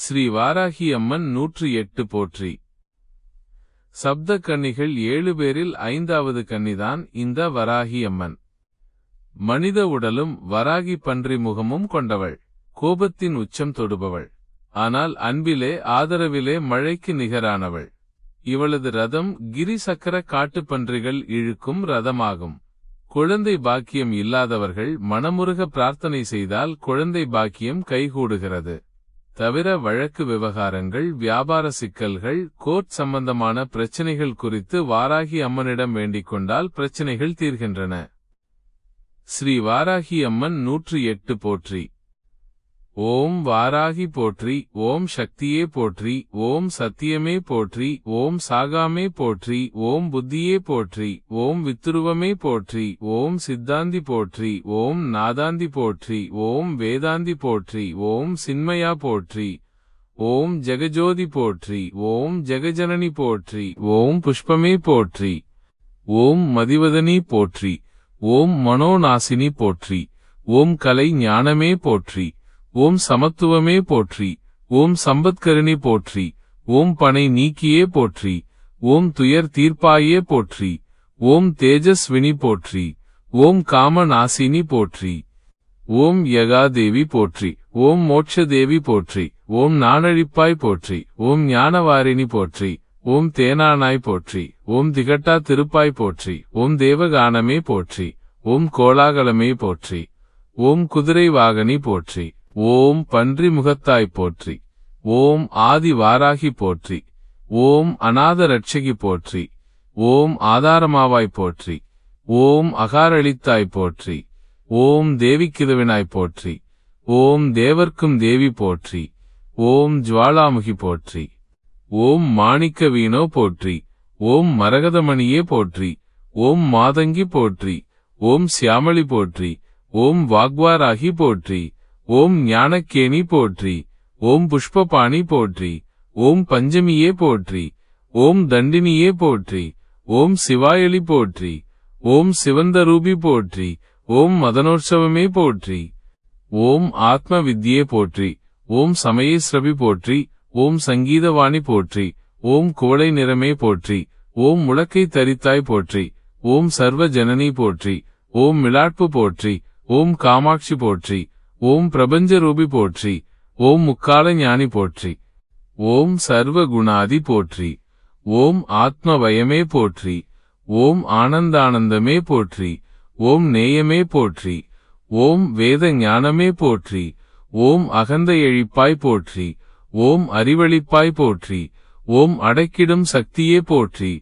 ஸ்ரீ வாராகி அம்மன் 108 போற்றி. சப்த கன்னிகள் 7 பேரில் 5வது கன்னிதான் இந்த வராகி அம்மன். மனித உடலும் வராகி பன்றி முகமும் கொண்டவள். கோபத்தின் உச்சம் தொடுபவள். ஆனால் அன்பிலே ஆதரவிலே மழைக்கு நிகரானவள். இவளது ரதம் கிரி சக்கர காட்டுப்பன்றிகள் இழுக்கும் ரதமாகும். குழந்தை பாக்கியம் இல்லாதவர்கள் மனமுருக பிரார்த்தனை செய்தால் குழந்தை பாக்கியம் கைகூடுகிறது. தவிர வழக்கு விவகாரங்கள், வியாபார சிக்கல்கள், கோர்ட் சம்பந்தமான பிரச்சனைகள் குறித்து வாராகி அம்மனிடம் வேண்டிக் கொண்டால் பிரச்சனைகள் தீர்கின்றன. ஸ்ரீ வாராகி அம்மன் 108 போற்றி. ஓம் வாராகி போற்றி. ஓம் சக்தியே போற்றி. ஓம் சத்தியமே போற்றி. ஓம் சாகாமே போற்றி. ஓம் புத்தியே போற்றி. ஓம் வித்துருவமே போற்றி. ஓம் சித்தாந்தி போற்றி. ஓம் நாதாந்தி போற்றி. ஓம் வேதாந்தி போற்றி. ஓம் சின்மயா போற்றி. ஓம் ஜெகஜோதி போற்றி. ஓம் ஜெகஜனனி போற்றி. ஓம் புஷ்பமே போற்றி. ஓம் மதிவதனி போற்றி. ஓம் மனோநாசினி போற்றி. ஓம் கலை ஞானமே போற்றி. ஓம் சமத்துவமே போற்றி. ஓம் சம்பத்கரணி போற்றி. ஓம் பனை நீக்கியே போற்றி. ஓம் துயர் தீர்ப்பாயே போற்றி. ஓம் தேஜஸ்வினி போற்றி. ஓம் காம நாசினி போற்றி. ஓம் யகாதேவி போற்றி. ஓம் மோட்சதேவி போற்றி. ஓம் நாணழிப்பாய் போற்றி. ஓம் ஞானவாரிணி போற்றி. ஓம் தேனானாய் போற்றி. ஓம் திகட்டா திருப்பாய் போற்றி. ஓம் தேவகானமே போற்றி. ஓம் கோலாகலமே போற்றி. ஓம் குதிரை வாகனி போற்றி. ஓம் பன்றி முகத்தாய் போற்றி. ஓம் ஆதி வாராகி போற்றி. ஓம் அநாத ரட்சகி போற்றி. ஓம் ஆதாரமாவாய் போற்றி. ஓம் அகாரளித்தாய் போற்றி. ஓம் தேவிக்கிருவினாய் போற்றி. ஓம் தேவர்க்கும் தேவி போற்றி. ஓம் ஜுவாலாமுகி போற்றி. ஓம் மாணிக்க வீணோ போற்றி. ஓம் மரகதமணியே போற்றி. ஓம் மாதங்கி போற்றி. ஓம் சியாமளி போற்றி. ஓம் வாக்வாராகி போற்றி. ஓம் ஞானக்கேணி போற்றி. ஓம் புஷ்பபாணி போற்றி. ஓம் பஞ்சமியே போற்றி. ஓம் தண்டினியே போற்றி. ஓம் சிவாயலி போற்றி. ஓம் சிவந்தரூபி போற்றி. ஓம் மதனோற்சவமே போற்றி. ஓம் ஆத்ம வித்யே போற்றி. ஓம் சமயேஸ்ரவி போற்றி. ஓம் சங்கீதவாணி போற்றி. ஓம் குவளை நிறமே போற்றி. ஓம் முழக்கை தரித்தாய் போற்றி. ஓம் சர்வ ஜனனி போற்றி. ஓம் மிலாட்பு போற்றி. ஓம் காமாட்சி போற்றி. ஓம் பிரபஞ்சரூபி போற்றி. ஓம் முக்கால ஞானி போற்றி. ஓம் சர்வ குணாதி போற்றி. ஓம் ஆத்மவயமே போற்றி. ஓம் ஆனந்தானந்தமே போற்றி. ஓம் நேயமே போற்றி. ஓம் வேத ஞானமே போற்றி. ஓம் அகந்தையழிப்பாய் போற்றி. ஓம் அறிவழிப்பாய் போற்றி. ஓம் அடக்கிடும் சக்தியே போற்றி.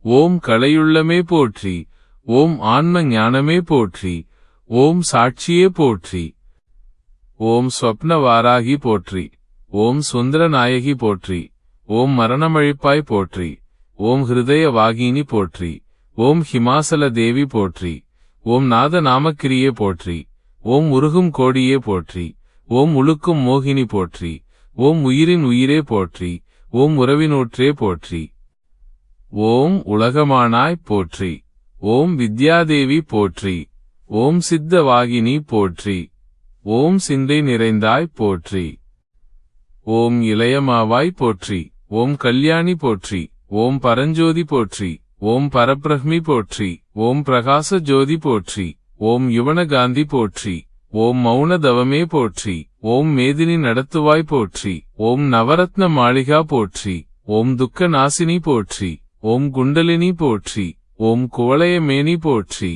ஓம் கலையுள்ளமே போற்றி. ஓம் ஆன்ம ஞானமே போற்றி. ஓம் சாட்சியே போற்றி. ஓம் ஸ்வப்ன வாராகி போற்றி. ஓம் சுந்தர நாயகி போற்றி. ஓம் மரணமழிப்பாய் போற்றி. ஓம் ஹிருதய வாகினி போற்றி. ஓம் ஹிமாசல தேவி போற்றி. ஓம் நாத நாமக்கிரியே போற்றி. ஓம் உருகும் கோடியே போற்றி. ஓம் உழுக்கும் மோகினி போற்றி. ஓம் உயிரின் உயிரே போற்றி. ஓம் உறவினூற்றே போற்றி. ஓம் உலகமானாய் போற்றி. ஓம் வித்யாதேவி போற்றி. ஓம் சித்த வாகினி போற்றி. ஓம் சிந்தை நிறைந்தாய் போற்றி. ஓம் இளையமாவாய் போற்றி. ஓம் கல்யாணி போற்றி. ஓம் பரஞ்சோதி போற்றி. ஓம் பரபிரஹ்மி போற்றி. ஓம் பிரகாச ஜோதி போற்றி. ஓம் யுவனகாந்தி போற்றி. ஓம் மௌன தவமே போற்றி. ஓம் மேதினி நடத்துவாய் போற்றி. ஓம் நவரத்ன மாளிகா போற்றி. ஓம் துக்க நாசினி போற்றி. ஓம் குண்டலினி போற்றி. ஓம் குவளையமேனி போற்றி.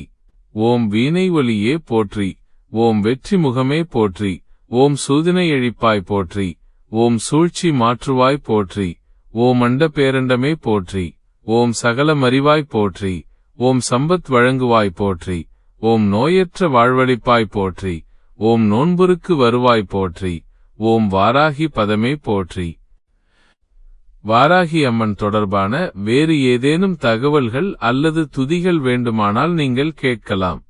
ஓம் வீணை ஒலியே போற்றி. ஓம் வெற்றி முகமே போற்றி. ஓம் சூதினை எழிப்பாய் போற்றி. ஓம் சூழ்ச்சி மாற்றுவாய் போற்றி. ஓம் அண்ட பேரண்டமே போற்றி. ஓம் சகல மறிவாய் போற்றி. ஓம் சம்பத் வழங்குவாய் போற்றி. ஓம் நோயற்ற வாழ்வழிப்பாய் போற்றி. ஓம் நோன்புருக்கு வருவாய் போற்றி. ஓம் வாராகி பதமே போற்றி. வாராகி அம்மன் தொடர்பான வேறு ஏதேனும் தகவல்கள் அல்லது துதிகள் வேண்டுமானால் நீங்கள் கேட்கலாம்.